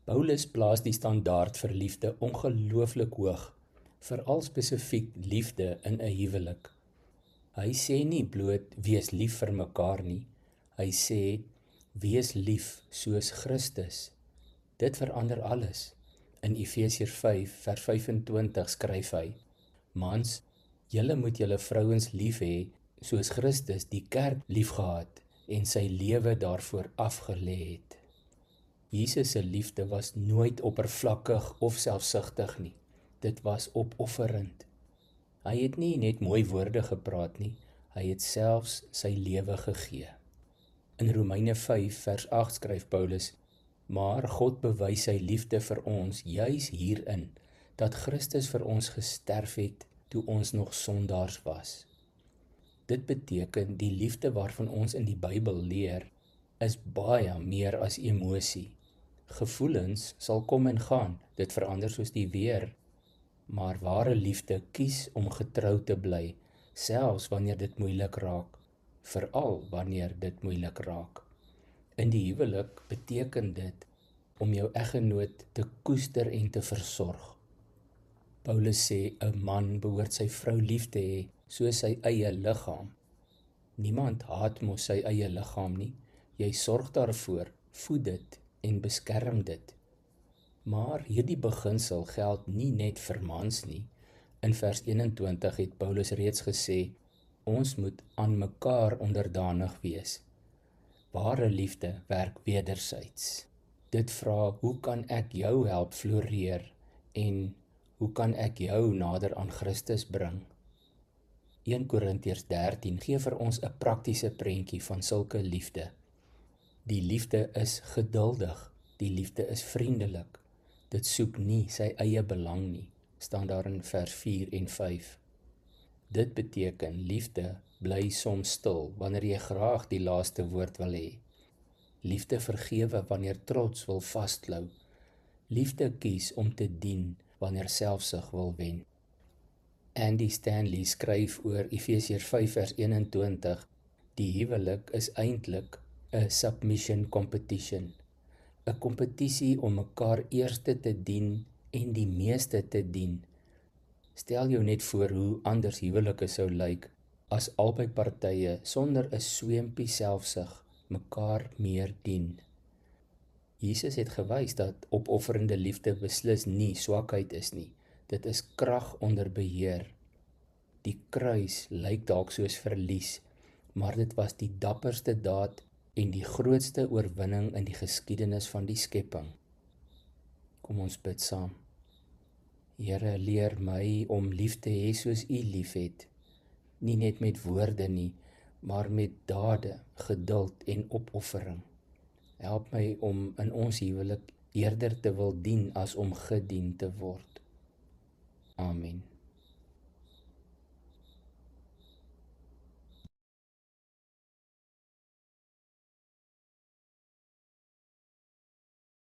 Paulus plaas die standaard vir liefde ongelooflik hoog, veral spesifiek liefde in 'n huwelik. Hy sê nie bloot wees lief vir mekaar nie, hy sê wees lief soos Christus. Dit verander alles. In Efesiërs 5 vers 25 skryf hy: Mans, julle moet julle vrouens lief hê, soos Christus die kerk liefgehad en sy lewe daarvoor afgelê het. Jesus se liefde was nooit oppervlakkig of selfsugtig nie. Dit was opofferend. Hy het nie net mooi woorde gepraat nie, hy het selfs sy lewe gegee. In Romeine 5 vers 8 skryf Paulus: Maar God bewys sy liefde vir ons juis hierin, dat Christus vir ons gesterf het toe ons nog sondaars was. Dit beteken die liefde waarvan ons in die Bybel leer, is baie meer as emosie. Gevoelens sal kom en gaan, dit verander soos die weer, maar ware liefde kies om getrou te bly, selfs wanneer dit moeilik raak, veral wanneer dit moeilik raak. In die huwelik beteken dit om jou eggenoot te koester en te versorg. Paulus sê 'n man behoort sy vrou lief te hê soos sy eie liggaam. Niemand haat mos sy eie liggaam nie. Jy sorg daarvoor, voed dit en beskerm dit. Maar hierdie beginsel geld nie net vir mans nie. In vers 21 het Paulus reeds gesê, ons moet aan mekaar onderdanig wees. Ware liefde werk wederzijds. Dit vra, hoe kan ek jou help floreer en hoe kan ek jou nader aan Christus bring? 1 Korintiërs 13 gee vir ons 'n praktiese prentjie van sulke liefde. Die liefde is geduldig, die liefde is vriendelik. Dit soek nie sy eie belang nie, staan daar in vers 4 en 5. Dit beteken liefde bly soms stil wanneer jy graag die laaste woord wil hê. Liefde vergewe wanneer trots wil vasklou. Liefde kies om te dien wanneer selfsug wil wen. Andy Stanley skryf oor Efesiërs 5 vers 21, die huwelik is eintlik 'n submission competition, 'n kompetisie om mekaar eerste te dien en die meeste te dien. Stel jou net voor hoe anders huwelike sou lyk as albei partye sonder 'n sweempie selfsug mekaar meer dien. Jesus het gewys dat opofferende liefde beslis nie swakheid is nie. Dit is krag onder beheer. Die kruis lyk dalk soos verlies, maar dit was die dapperste daad en die grootste oorwinning in die geskiedenis van die skepping. Kom ons bid saam. Here, leer my om lief te hê soos U liefhet, nie net met woorde nie, maar met dade, geduld en opoffering. Help my om in ons huwelik eerder te wil dien as om gedien te word. Amen.